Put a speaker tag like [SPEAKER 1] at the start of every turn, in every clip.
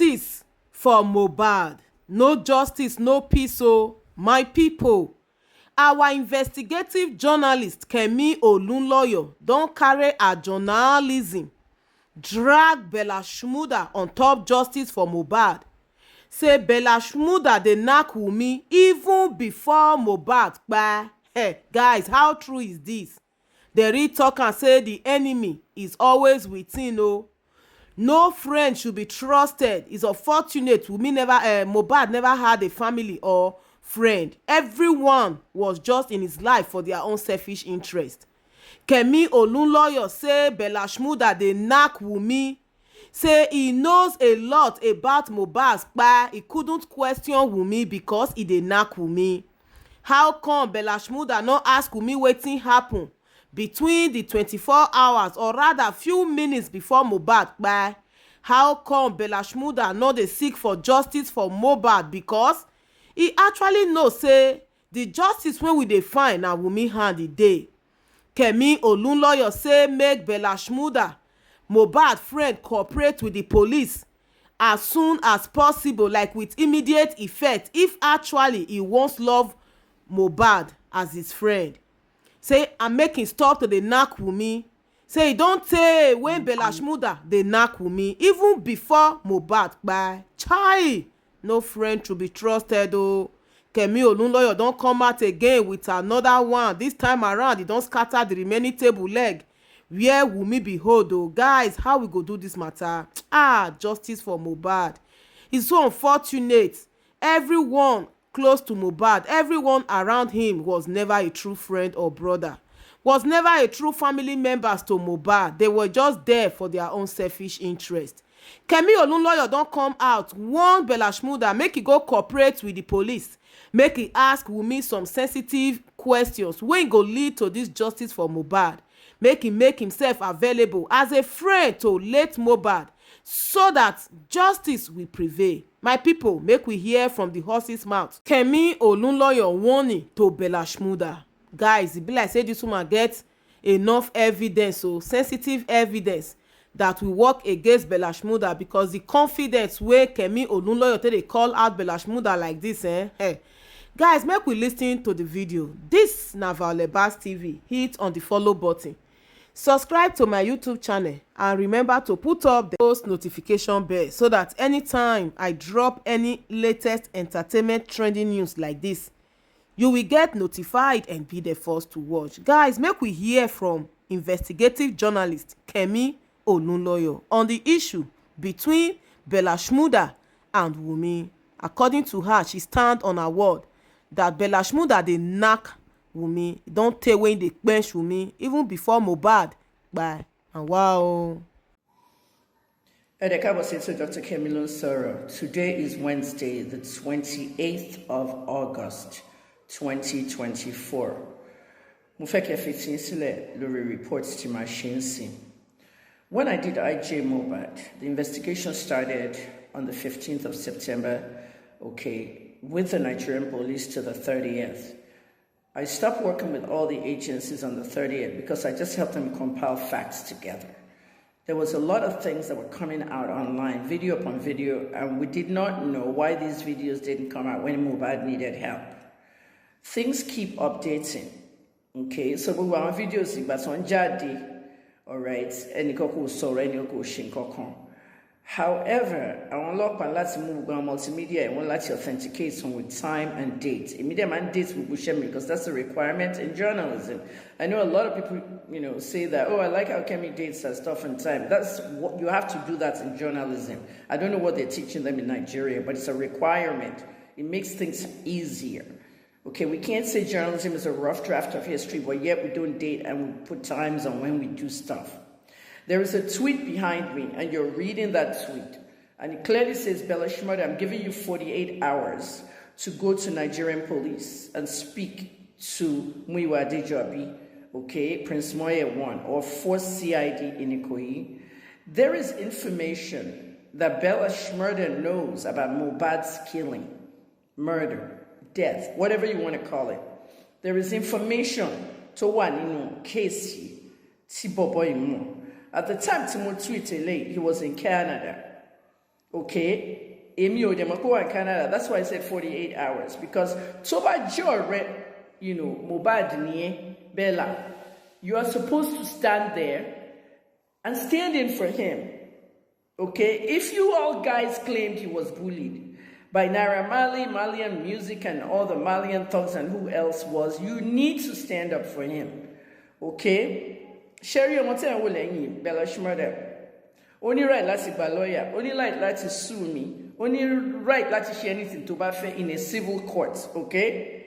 [SPEAKER 1] Justice for Mohbad. No justice, no peace, oh, my people. Our investigative journalist Kemi Olunloyo don carry her journalism drag Schumda on top justice for Mohbad. Say Schumda dey knack Wummi even before Mohbad kpai. Hey, guys, how true is this? Dey read talk and say the enemy is always within, oh. No friend should be trusted. It's unfortunate Mohbad never had a family or friend. Everyone was just in his life for their own selfish interest. Kemi Olunloyo say Schumda dey knack Wummi. Say he knows a lot about Mohbad's kpai. He couldn't question Wummi because he dey knack Wummi. How come Schumda no ask Wummi wetin happen between the 24 hours or rather few minutes before Mohbad kpai? How come Schumda no dey seek for justice for Mohbad because he actually know say the justice wey we dey find na Wummi hand e dey. Kemi Olunloyo say make Schumda, Mohbad friend, cooperate with the police as soon as possible, like with immediate effect, if actually he wants love Mohbad as his friend. Say and make him stop to dey knack Wummi. Say e don tey when Schumda dey knack Wummi even before Mohbad kpai. Chai, no friend to be trusted, oh. Kemi Olunloyo don come out again with another one. This time around he don scatter the remaining table leg where Wummi be hold, oh. Guys, how we go do this matter? Justice for Mohbad. It's so unfortunate. Everyone close to Mohbad, everyone around him was never a true friend or brother, was never a true family members to Mohbad. They were just there for their own selfish interest. Kemi Olunloyo don come out warn Schumda make he go cooperate with the police, make he ask Wummi some sensitive questions wey go lead to this justice for Mohbad, make himself available as a friend to late Mohbad so that justice will prevail. My people, make we hear from the horse's mouth. Kemi Olunloyo warning to Schumda. Guys, e be like say this woman get enough evidence, so sensitive evidence, that will work against Schumda, because the confidence wey Kemi Olunloyo take dey call out Schumda like this, Hey, guys, make we listen to the video. This na Vaolebas TV. Hit on the follow button, subscribe to my YouTube channel, and remember to put up the post notification bell so that anytime I drop any latest entertainment trending news like this, you will get notified and be the first to watch. Guys, make we hear from investigative journalist Kemi Olunloyo on the issue between Schumda and Wummi. According to her, she stand on her word that Schumda dey knack Wummi. Don tey when dey quench Wummi even before Mohbad kpai. And wow.
[SPEAKER 2] Dr. Kemi Olunloyo. Today is Wednesday, the 28th of August, 2024. Mo fẹ́ kẹ́ fi tí sílẹ̀ lórí reports tí màá ṣe ń sìn. When I did IJ Mohbad, the investigation started on the 15th of September, with the Nigerian police to the 30th. I stopped working with all the agencies on the 30th because I just helped them compile facts together. There was a lot of things that were coming out online, video upon video, and we did not know why these videos didn't come out when Mohbad needed help. Things keep updating, so we were on videos, but on Jadi, all right, and however, I want to let's move on multimedia and want to authenticate some with time and date. Immediate and dates will share me because that's a requirement in journalism. I know a lot of people, say that, oh, I like how Kemi dates and stuff and time. That's what you have to do that in journalism. I don't know what they're teaching them in Nigeria, but it's a requirement. It makes things easier. We can't say journalism is a rough draft of history, but yet we don't date and we put times on when we do stuff. There is a tweet behind me, and you're reading that tweet, and it clearly says, Schumda, I'm giving you 48 hours to go to Nigerian police and speak to Muyiwa Adejobi, Prince Moye 1, or force CID in Ikoyi. There is information that Schumda knows about Mohbad's killing, murder, death, whatever you want to call it. There is information to one case Tiboboy. At the time Timothy tweeted, he was in Canada. Okay? Emi Odemako in Canada. That's why I said 48 hours. Because Toba Jore, Mohbad niye Bella, you are supposed to stand there and stand in for him. Okay? If you all guys claimed he was bullied by Naira Marley, Malian music, and all the Malian thugs and who else was, you need to stand up for him. Okay? Sherry Omote Wolenyi, Bella Schumda. Only right lati gba lawyer, only right lati sue me, only right lati share anything to ba fe in a civil court, okay?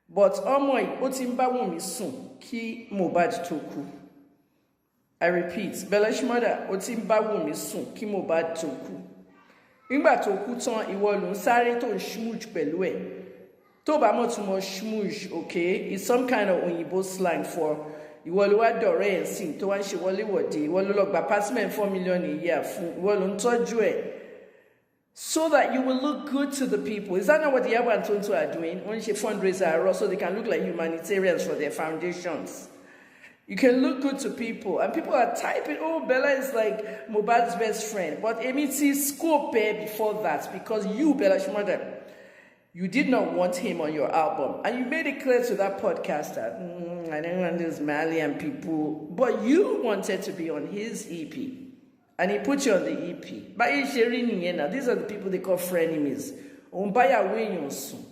[SPEAKER 2] But omo ó ti ń bá Wummi sùn kí Mohbad tó kú. I repeat, Bella Schumda ó ti ń bá Wummi sùn kí Mohbad tó kú. Nígbà tó kú tán ìwọ ló ń sáré tó ń smooch pẹ̀lú ẹ̀. Tó bá mọ̀ tún mọ̀ smooch, okay? It's some kind of Oyinbo slang for ìwọ ló wá dọ̀rẹ́ ẹ̀ sìn tó wá ń ṣe wọléwọ̀de, ìwọ ló lọ gba apartment 4 million a year fún, ìwọ ló ń tọ́jú ẹ̀. So that you will look good to the people. Is that not what the Yabo and Tonto are doing? When you fundraiser, so they can look like humanitarians for their foundations. You can look good to people. And people are typing, oh, Bella is like Mohbad's best friend. But Emiti scope before that, because you, Bella Schumda, you did not want him on your album. And you made it clear to that podcaster, I don't want those Malian people. But you wanted to be on his EP. And he put you on the EP. But these are the people they call frenemies. Umbaya wenyosun.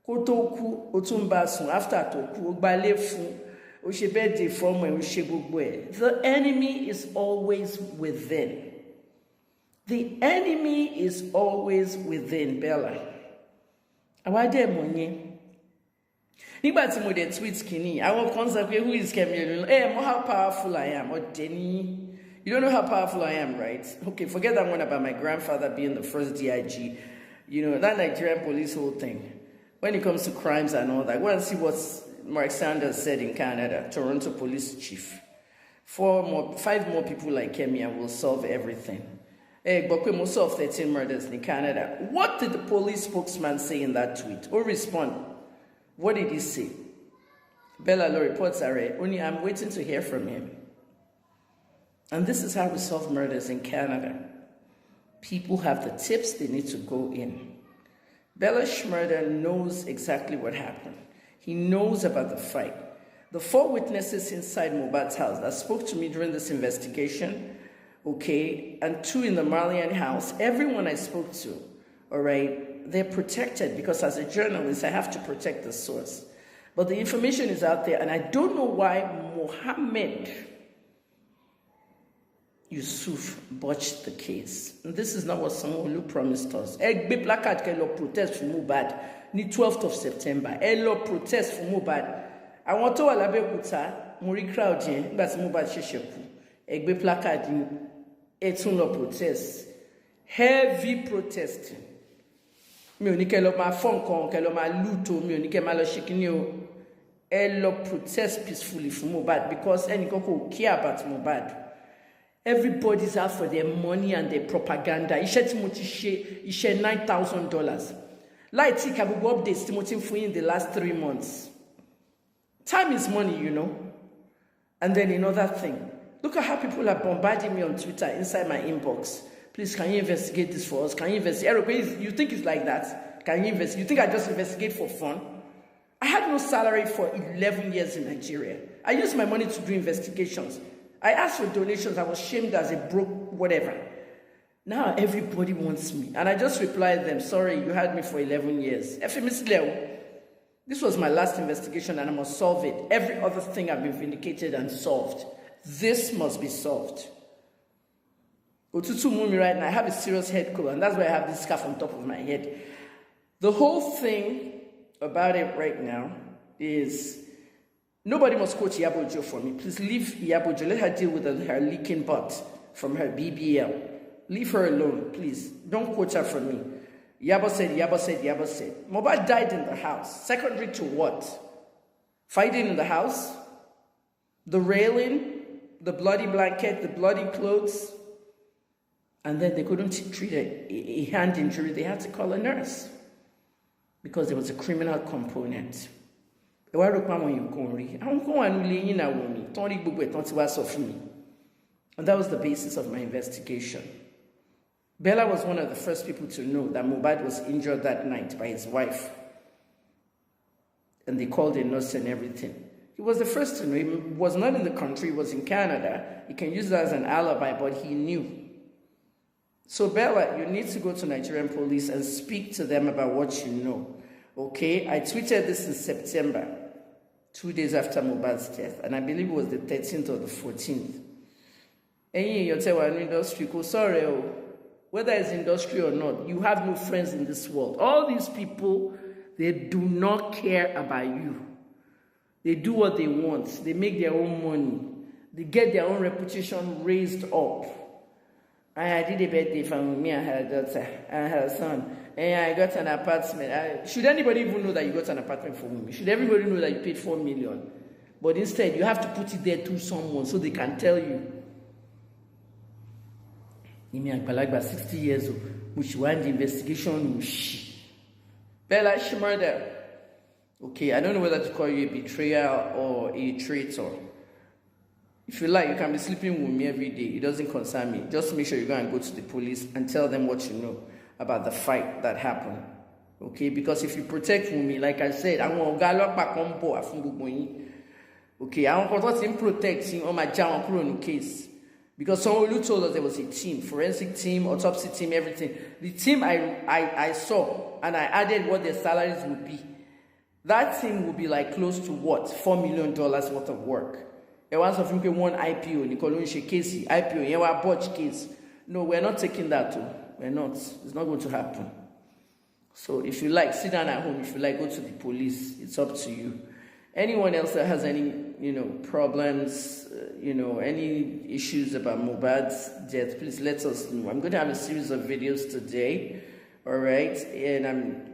[SPEAKER 2] Kotoku otumbasun. After toku ogbalefu. Oshebede form and oshebugwe. The enemy is always within. The enemy is always within, Bella. Awade monye. Nígbà tí mo de tweet kini, àwọn kan sọ pé who is Kemi Olunloyo? Hey, how powerful I am. Odeni. You don't know how powerful I am, right? Okay, forget that one about my grandfather being the first DIG. That Nigerian police whole thing. When it comes to crimes and all that, go and see what Mark Sanders said in Canada, Toronto police chief. 5 more people like Kemi and will solve everything. But we must solve 13 murders in Canada. What did the police spokesman say in that tweet? Or respond? What did he say? Bella, the reports are only I'm waiting to hear from him. And this is how we solve murders in Canada. People have the tips, they need to go in. Bella Schumda knows exactly what happened. He knows about the fight. The 4 witnesses inside Mohbad's house that spoke to me during this investigation, okay, and 2 in the Malian house, everyone I spoke to, all right, they're protected because as a journalist, I have to protect the source. But the information is out there, and I don't know why Mohammed Yusuf botched the case. And this is not what Sanwo-Olu promised us. Egbe placard ke lo protest for Mohbad ni 12th of September. Lo protest for Mohbad. I want to Alabeokuta, Muri crowd yen, but Mohbad shesheku. Egbe placard ni etun lo protest. Heavy protesting. Mi ò ní kẹ́ lọ máa fọ́n kan, kẹ́ lọ máa lúto, mi ò ní kẹ́ máa lọ ṣe kíní o. Lo protest peacefully for Mohbad because ẹnìkan kò care about Mohbad. Everybody's out for their money and their propaganda. Iṣẹ́ tí mo ti ṣe, iṣẹ́ $9,000. Láì tí ka gbogbo updates tí mo ti ń fún yín in the last 3 months. Time is money, And then another thing. Look at how people are bombarding me on Twitter inside my inbox. Please, can you investigate this for us? Can you investigate? You think it's like that? Can you investigate? You think I just investigate for fun? I had no salary for 11 years in Nigeria. I used my money to do investigations. I asked for donations. I was shamed as a broke whatever. Now everybody wants me. And I just replied them, sorry, you had me for 11 years. This was my last investigation and I must solve it. Every other thing I've been vindicated and solved. This must be solved. Otutu Mumi right now, I have a serious head cold and that's why I have this scarf on top of my head. The whole thing about it right now is nobody must quote Yabojo for me. Please leave Yabojo. Let her deal with her leaking butt from her BBL. Leave her alone, please. Don't quote her for me. Yabo said, Yabo said, Yabo said. Mohbad died in the house. Secondary to what? Fighting in the house? The railing? The bloody blanket? The bloody clothes? And then they couldn't treat a hand injury. They had to call a nurse. Because there was a criminal component. And that was the basis of my investigation. Bella was one of the first people to know that Mohbad was injured that night by his wife. And they called a nurse and everything. He was the first to know. He was not in the country, he was in Canada. He can use that as an alibi, but he knew. So Bella, you need to go to Nigerian police and speak to them about what you know. Okay? I tweeted this in September, 2 days after Mohbad's death. And I believe it was the 13th or the 14th. And you tell an industry, sorry, whether it's industry or not, you have no friends in this world. All these people, they do not care about you. They do what they want. They make their own money. They get their own reputation raised up. I did a birthday for me and her daughter and her son. And I got an apartment. Should anybody even know that you got an apartment for me? Should everybody know that you paid 4 million? But instead, you have to put it there to someone so they can tell you. About 60 years old. Which one the investigation? Bella Schumda. Okay, I don't know whether to call you a betrayer or a traitor. If you like, you can be sleeping with me every day. It doesn't concern me. Just make sure you go and go to the police and tell them what you know about the fight that happened. Okay, because if you protect Wummi, like I said, I'm going to gallop back on board. Okay, I'm going to protect him on my job case. Because someone who told us there was a team, forensic team, autopsy team, everything. The team I saw, and I added what their salaries would be. That team would be like close to what? $4 million worth of work. There was of him one IPO, Nicolonche case, IPO, yeah, a botch case. No, we're not taking that too. We're not. It's not going to happen. So if you like, sit down at home. If you like, go to the police. It's up to you. Anyone else that has any, problems, any issues about Mohbad's death, please let us know. I'm going to have a series of videos today, all right? And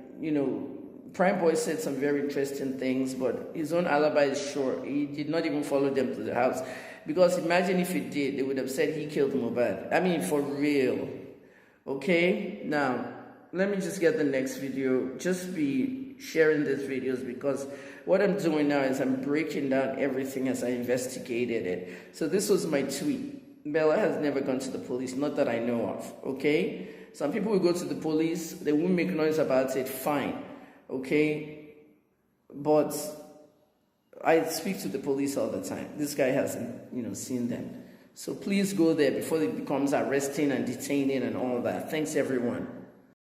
[SPEAKER 2] Prime Boy said some very interesting things, but his own alibi is short. He did not even follow them to the house. Because imagine if he did, they would have said he killed Mohbad. I mean, for real. Okay? Now, let me just get the next video. Just be sharing these videos because what I'm doing now is I'm breaking down everything as I investigated it. So this was my tweet. Bella has never gone to the police, not that I know of. Okay? Some people will go to the police, they won't make noise about it, fine. Okay, but I speak to the police all the time. This guy hasn't, seen them. So please go there before it becomes arresting and detaining and all that. Thanks, everyone.